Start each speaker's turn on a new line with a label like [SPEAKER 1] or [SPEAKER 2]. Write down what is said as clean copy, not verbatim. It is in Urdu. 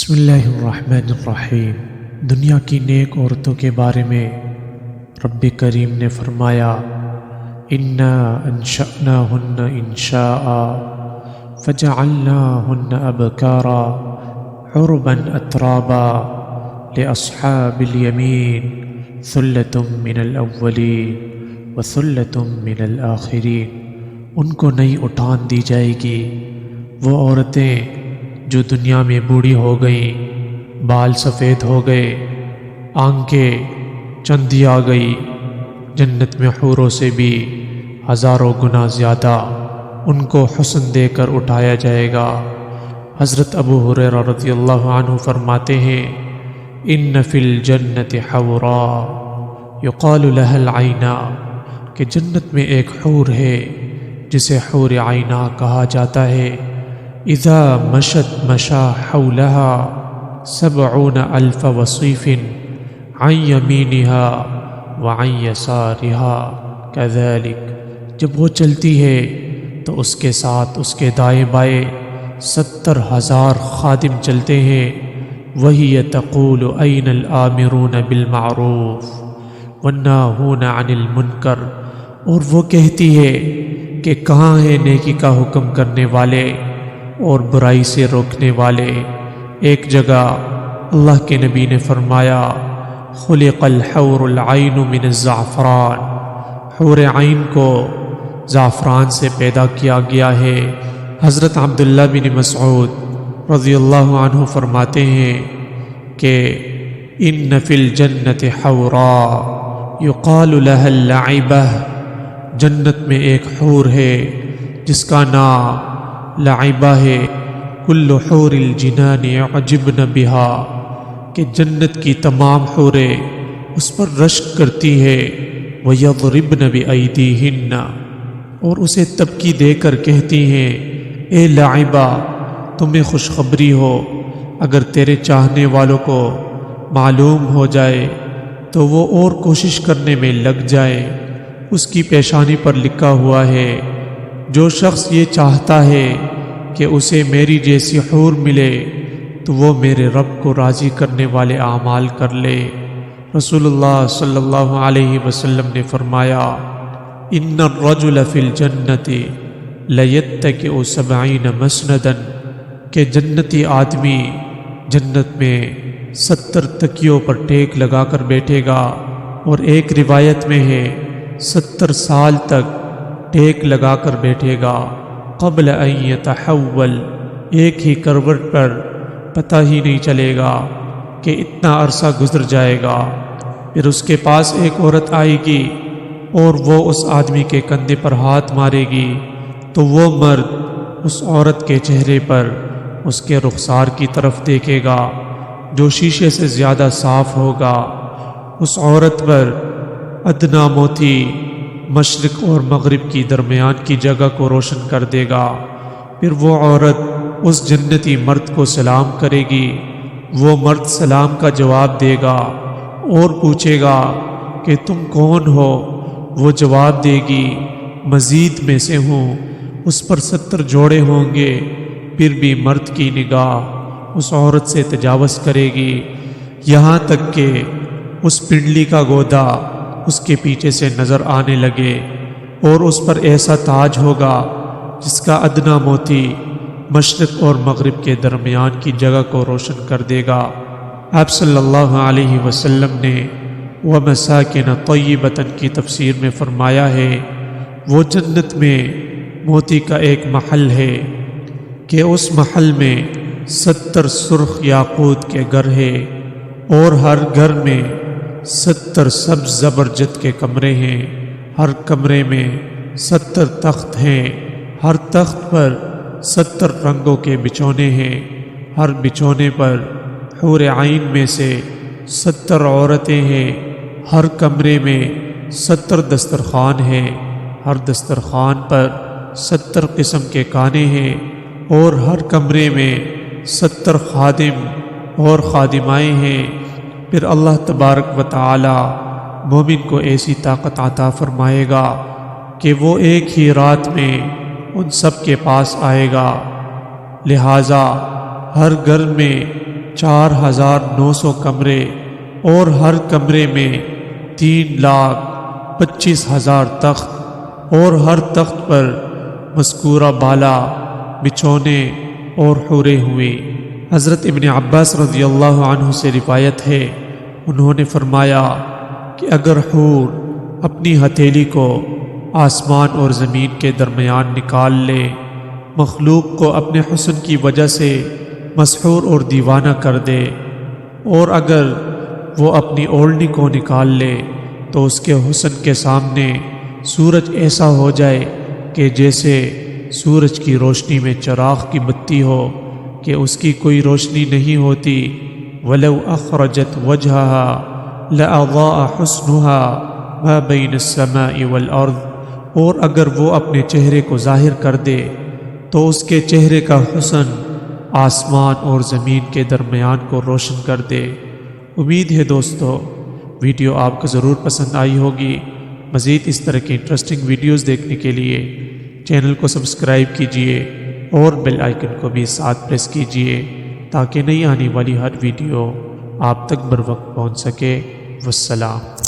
[SPEAKER 1] بسم اللہ الرحمن الرحیم۔ دنیا کی نیک عورتوں کے بارے میں رب کریم نے فرمایا، انا انشأناہن انشاء فجعلناہن ابکارا عربا اترابا لاصحاب الیمین ثلۃ من الاولین وثلۃ من الآخرین۔ ان کو نئی اٹھان دی جائے گی، وہ عورتیں جو دنیا میں بوڑھی ہو گئیں، بال سفید ہو گئے، آنکھیں چندی آ گئی، جنت میں حوروں سے بھی ہزاروں گنا زیادہ ان کو حسن دے کر اٹھایا جائے گا۔ حضرت ابو ہریرہ رضی اللہ عنہ فرماتے ہیں، ان فی الجنت حورا یقال لها العینا، کہ جنت میں ایک حور ہے جسے حور عینا کہا جاتا ہے۔ اذا مشت مشا حولها 70,000 وصیف عن یمینها وعن یسارها كذلك، جب وہ چلتی ہے تو اس کے ساتھ اس کے دائیں بائیں 70,000 خادم چلتے ہیں۔ وہی تقول این الآمرون بالمعروف والناہون عن المنکر، اور وہ کہتی ہے کہ کہاں ہیں نیکی کا حکم کرنے والے اور برائی سے روکنے والے۔ ایک جگہ اللہ کے نبی نے فرمایا، خلق الحور العین من الزعفران، حور عین کو زعفران سے پیدا کیا گیا ہے۔ حضرت عبداللہ بن مسعود رضی اللہ عنہ فرماتے ہیں کہ ان فی الجنت حورا یقال لها اللعبہ، جنت میں ایک حور ہے جس کا نام لعبہ ہے۔ کل حور الجنان عجبن بہا، کہ جنت کی تمام حوریں اس پر رشک کرتی ہے۔ ویضربن بایدیہن، اور اسے تبکی دے کر کہتی ہیں، اے لعبہ تمہیں خوشخبری ہو، اگر تیرے چاہنے والوں کو معلوم ہو جائے تو وہ اور کوشش کرنے میں لگ جائے۔ اس کی پیشانی پر لکھا ہوا ہے، جو شخص یہ چاہتا ہے کہ اسے میری جیسی حور ملے تو وہ میرے رب کو راضی کرنے والے اعمال کر لے۔ رسول اللہ صلی اللہ علیہ وسلم نے فرمایا، ان الرجل فی الجنت لیتکئ 70 مسندا، کہ جنتی آدمی جنت میں 70 تکیوں پر ٹیک لگا کر بیٹھے گا، اور ایک روایت میں ہے 70 سال تک ٹیک لگا کر بیٹھے گا، قبل ان یتحول، ایک ہی کروٹ پر پتہ ہی نہیں چلے گا کہ اتنا عرصہ گزر جائے گا۔ پھر اس کے پاس ایک عورت آئے گی اور وہ اس آدمی کے کندھے پر ہاتھ مارے گی، تو وہ مرد اس عورت کے چہرے پر اس کے رخسار کی طرف دیکھے گا جو شیشے سے زیادہ صاف ہوگا۔ اس عورت پر ادنا موتی مشرق اور مغرب کی درمیان کی جگہ کو روشن کر دے گا۔ پھر وہ عورت اس جنتی مرد کو سلام کرے گی، وہ مرد سلام کا جواب دے گا اور پوچھے گا کہ تم کون ہو؟ وہ جواب دے گی، مزید میں سے ہوں۔ اس پر 70 جوڑے ہوں گے، پھر بھی مرد کی نگاہ اس عورت سے تجاوز کرے گی، یہاں تک کہ اس پنڈلی کا گودا اس کے پیچھے سے نظر آنے لگے، اور اس پر ایسا تاج ہوگا جس کا ادنا موتی مشرق اور مغرب کے درمیان کی جگہ کو روشن کر دے گا۔ آپ صلی اللہ علیہ وسلم نے وَمَسَاكِنَ طَيِّبَةً کی تفسیر میں فرمایا ہے، وہ جنت میں موتی کا ایک محل ہے کہ اس محل میں 70 سرخ یاقوت کے گھر ہے، اور ہر گھر میں 70 سبز زبرجد کے کمرے ہیں، ہر کمرے میں 70 تخت ہیں، ہر تخت پر 70 رنگوں کے بچھونے ہیں، ہر بچھونے پر حور عین میں سے 70 عورتیں ہیں، ہر کمرے میں 70 دسترخوان ہیں، ہر دسترخوان پر 70 قسم کے کھانے ہیں، اور ہر کمرے میں 70 خادم اور خادمائیں ہیں۔ پھر اللہ تبارک و تعالی مومن کو ایسی طاقت عطا فرمائے گا کہ وہ ایک ہی رات میں ان سب کے پاس آئے گا، لہٰذا ہر گھر میں 4,900 کمرے اور ہر کمرے میں 3,25,000 تخت اور ہر تخت پر مذکورہ بالا بچھونے اور حوریں ہوئیں۔ حضرت ابن عباس رضی اللہ عنہ سے روایت ہے، انہوں نے فرمایا کہ اگر حور اپنی ہتھیلی کو آسمان اور زمین کے درمیان نکال لے، مخلوق کو اپنے حسن کی وجہ سے مسحور اور دیوانہ کر دے، اور اگر وہ اپنی اوڑھنی کو نکال لے تو اس کے حسن کے سامنے سورج ایسا ہو جائے کہ جیسے سورج کی روشنی میں چراغ کی بتی ہو کہ اس کی کوئی روشنی نہیں ہوتی۔ وَلَوْ أَخْرَجَتْ وَجْهَهَا لَأَضَاءَ حُسْنُهَا مَا بَيْنَ السَّمَاءِ وَالْأَرْضِ، اور اگر وہ اپنے چہرے کو ظاہر کر دے تو اس کے چہرے کا حسن آسمان اور زمین کے درمیان کو روشن کر دے۔ امید ہے دوستو ویڈیو آپ کو ضرور پسند آئی ہوگی۔ مزید اس طرح کی انٹرسٹنگ ویڈیوز دیکھنے کے لیے چینل کو سبسکرائب کیجئے اور بیل آئیکن کو بھی ساتھ پریس کیجئے تاکہ نئی آنے والی ہر ویڈیو آپ تک بر وقت پہنچ سکے۔ والسلام۔